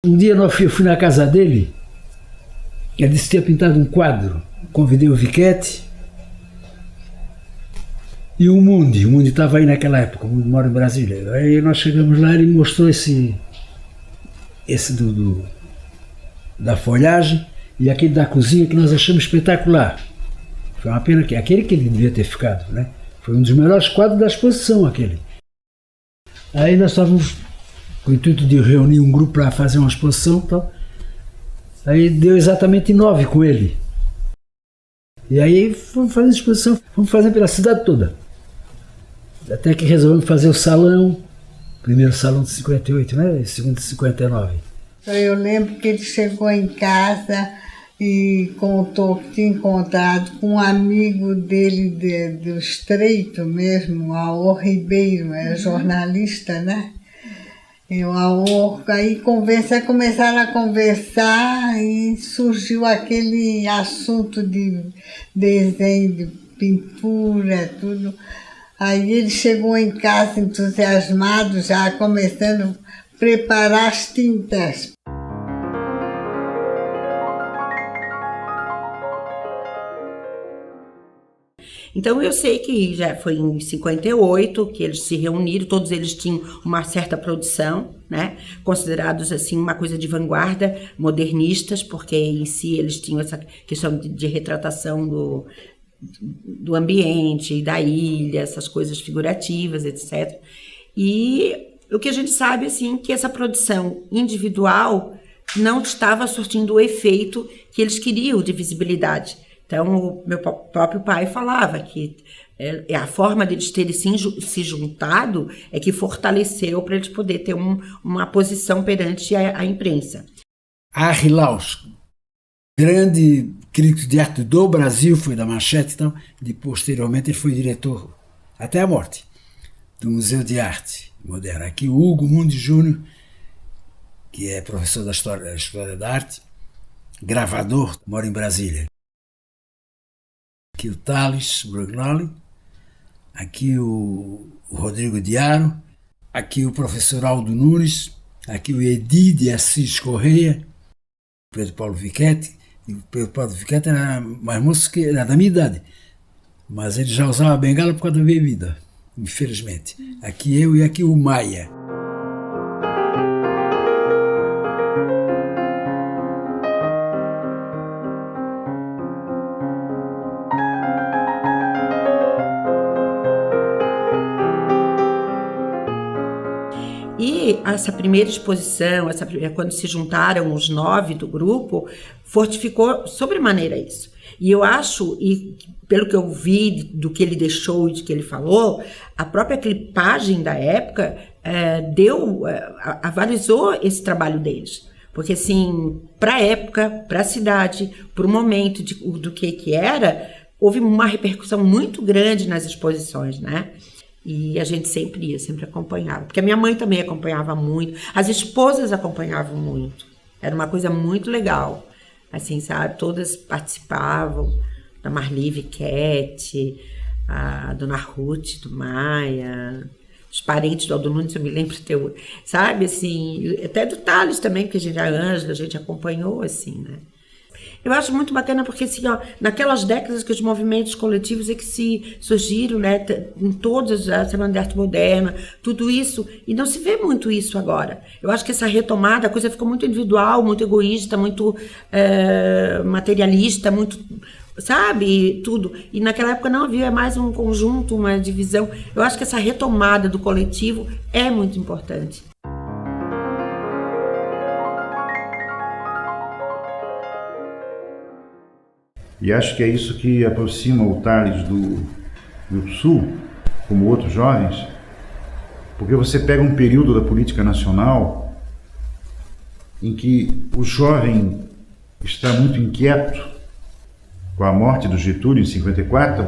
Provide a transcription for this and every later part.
Um dia eu fui na casa dele, ele disse que tinha pintado um quadro. Convidei o Viquete e o Mundi estava aí naquela época, o Mundi mora em Brasília. Aí nós chegamos lá e ele mostrou esse da folhagem e aquele da cozinha que nós achamos espetacular. Foi uma pena que aquele que ele devia ter ficado, né? Foi um dos melhores quadros da exposição, aquele. Aí nós estávamos com o intuito de reunir um grupo para fazer uma exposição e tal. Aí deu exatamente 9 com ele. E aí fomos fazer a exposição, fomos fazer pela cidade toda. Até que resolvemos fazer o salão, primeiro salão de 58, né? Segundo de 59. Eu lembro que ele chegou em casa e contou que tinha encontrado com um amigo dele do Estreito mesmo, Aor Ribeiro, era jornalista, né? E o Aor, aí começaram a conversar e surgiu aquele assunto de desenho, de pintura, tudo. Aí ele chegou em casa entusiasmado, já começando a preparar as tintas. Então eu sei que já foi em 58 que eles se reuniram, todos eles tinham uma certa produção, né? Considerados assim uma coisa de vanguarda, modernistas, porque em si eles tinham essa questão de retratação do ambiente, da ilha, essas coisas figurativas, etc. E o que a gente sabe assim que essa produção individual não estava surtindo o efeito que eles queriam de visibilidade. Então, o meu próprio pai falava que a forma deles terem se juntado é que fortaleceu para eles poderem ter uma posição perante a imprensa. Harry Laus, grande crítico de arte do Brasil, foi da Manchete, então, e posteriormente ele foi diretor, até a morte, do Museu de Arte Moderna. Aqui o Hugo Mundi Júnior, que é professor da História da Arte, gravador, mora em Brasília. Aqui o Thales Brugnoli, aqui o Rodrigo Diaro, aqui o professor Aldo Nunes, aqui o Edi de Assis Correia, Pedro Paulo Viquete. E o Pedro Paulo Viquete era mais moço que era da minha idade, mas ele já usava bengala por causa da bebida, infelizmente. Aqui eu e aqui o Maia. E essa primeira exposição, quando se juntaram os 9 do grupo, fortificou sobremaneira isso. E eu acho, e pelo que eu vi do que ele deixou e do que ele falou, a própria clipagem da época avalizou esse trabalho deles. Porque, assim, para a época, para a cidade, para o momento do que era, houve uma repercussão muito grande nas exposições, né? E a gente sempre ia, sempre acompanhava. Porque a minha mãe também acompanhava muito. As esposas acompanhavam muito. Era uma coisa muito legal. Assim, sabe? Todas participavam. Da Marli Viquete, a dona Ruth do Maia, os parentes do Aldo Nunes, eu me lembro até hoje. Sabe, assim, até do Thales também, que a Ângela, a gente acompanhou, assim, né? Eu acho muito bacana porque, assim, ó, naquelas décadas que os movimentos coletivos é que se surgiram, né, em todas a Semana de Arte Moderna, tudo isso, e não se vê muito isso agora. Eu acho que essa retomada, a coisa ficou muito individual, muito egoísta, muito materialista, muito, sabe, tudo. E naquela época não havia mais um conjunto, uma divisão. Eu acho que essa retomada do coletivo é muito importante. E acho que é isso que aproxima o Thales do Sul, como outros jovens, porque você pega um período da política nacional em que o jovem está muito inquieto com a morte do Getúlio em 54,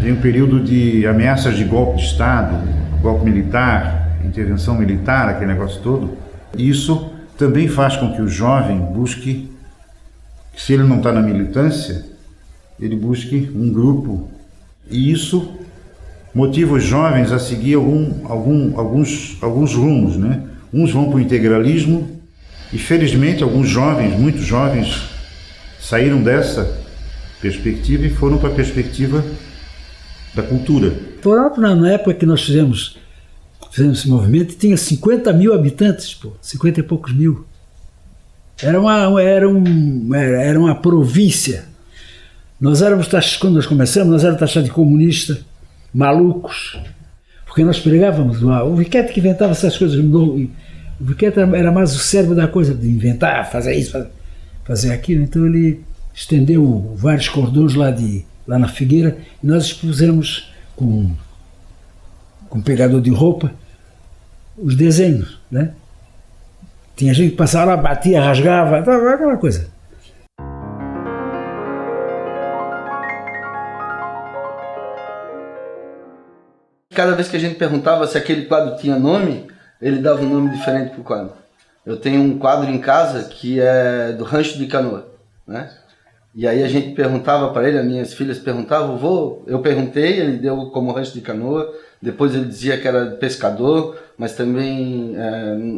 vem um período de ameaças de golpe de Estado, golpe militar, intervenção militar, aquele negócio todo. E isso também faz com que o jovem busque, se ele não está na militância, ele busque um grupo. E isso motiva os jovens a seguir alguns rumos, né? uns vão para o integralismo e, felizmente, alguns jovens, muitos jovens, saíram dessa perspectiva e foram para a perspectiva da cultura. Na época que nós fizemos esse movimento, tinha 50 mil habitantes, 50 e poucos mil. Era uma província. Nós éramos, quando nós começamos, nós éramos taxados de comunista, malucos, porque nós pregávamos lá. O Viquete que inventava essas coisas, o Viquete era mais o cérebro da coisa, de inventar, fazer isso, fazer aquilo. Então ele estendeu vários cordões lá na Figueira e nós expusemos com um pegador de roupa os desenhos, né? Tinha gente que passava lá, batia, rasgava, aquela coisa. Cada vez que a gente perguntava se aquele quadro tinha nome, ele dava um nome diferente para o quadro. Eu tenho um quadro em casa que é do Rancho de Canoa, né? E aí a gente perguntava para ele, as minhas filhas perguntavam, eu perguntei, ele deu como Rancho de Canoa, depois ele dizia que era pescador, mas também,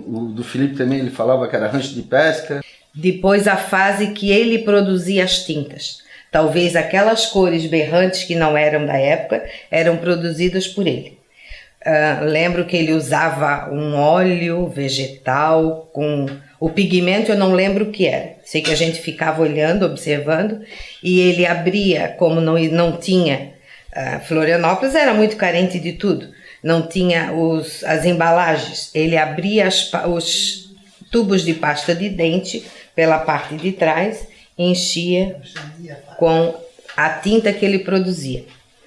o do Felipe também, ele falava que era rancho de pesca. Depois a fase que ele produzia as tintas. Talvez aquelas cores berrantes que não eram da época, eram produzidas por ele. Lembro que ele usava um óleo vegetal com... O pigmento eu não lembro o que era. Sei que a gente ficava olhando, observando, e ele abria, como não tinha... Florianópolis era muito carente de tudo. Não tinha as embalagens. Ele abria os tubos de pasta de dente pela parte de trás e enchia com a tinta que ele produzia.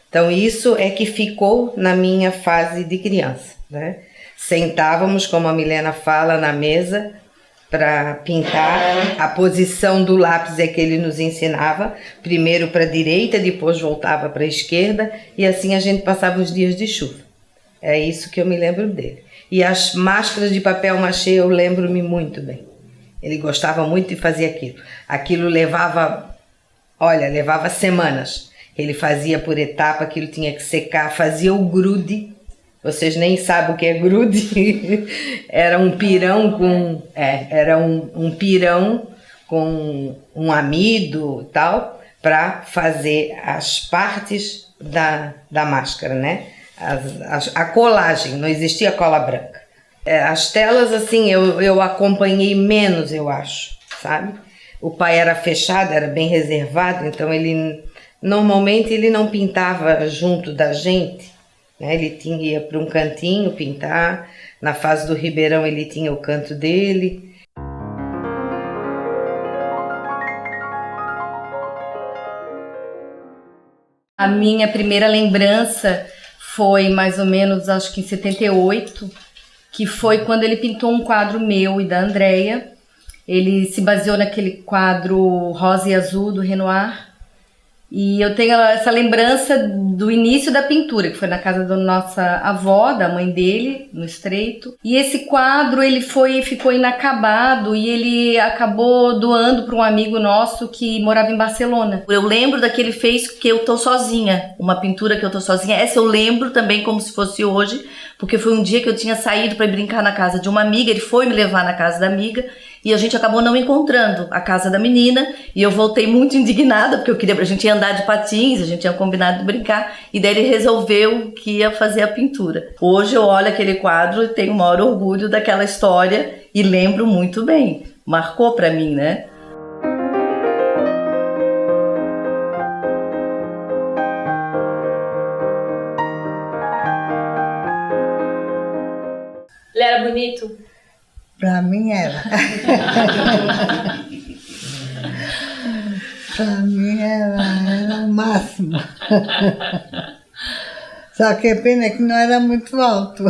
Então isso é que ficou na minha fase de criança, né? Sentávamos, como a Milena fala, na mesa para pintar. A posição do lápis é que ele nos ensinava, primeiro para a direita, depois voltava para a esquerda, e assim a gente passava os dias de chuva. É isso que eu me lembro dele. E as máscaras de papel machê eu lembro-me muito bem. Ele gostava muito de fazer aquilo. Aquilo levava semanas. Ele fazia por etapa, aquilo tinha que secar, fazia o grude. Vocês nem sabem o que é grude. Era um pirão um pirão com um amido e tal, para fazer as partes da máscara, né? A colagem, não existia cola branca. As telas, assim, eu acompanhei menos, eu acho, sabe? O pai era fechado, era bem reservado, então normalmente ele não pintava junto da gente, né? Ele ia para um cantinho pintar. Na fase do Ribeirão ele tinha o canto dele. A minha primeira lembrança foi mais ou menos, acho que em 78, que foi quando ele pintou um quadro meu e da Andréia. Ele se baseou naquele quadro Rosa e Azul do Renoir. E eu tenho essa lembrança do início da pintura, que foi na casa da nossa avó, da mãe dele, no Estreito. E esse quadro ficou inacabado e ele acabou doando para um amigo nosso que morava em Barcelona. Eu lembro daquele fez que eu tô sozinha, uma pintura que eu tô sozinha. Essa eu lembro também como se fosse hoje, porque foi um dia que eu tinha saído para brincar na casa de uma amiga, ele foi me levar na casa da amiga, e a gente acabou não encontrando a casa da menina, e eu voltei muito indignada, porque a gente ia andar de patins, a gente tinha combinado de brincar, e daí ele resolveu que ia fazer a pintura. Hoje eu olho aquele quadro e tenho o maior orgulho daquela história, e lembro muito bem, marcou pra mim, né? Ele era bonito? Para mim era. Para mim era o máximo. Só que a pena é que não era muito alto.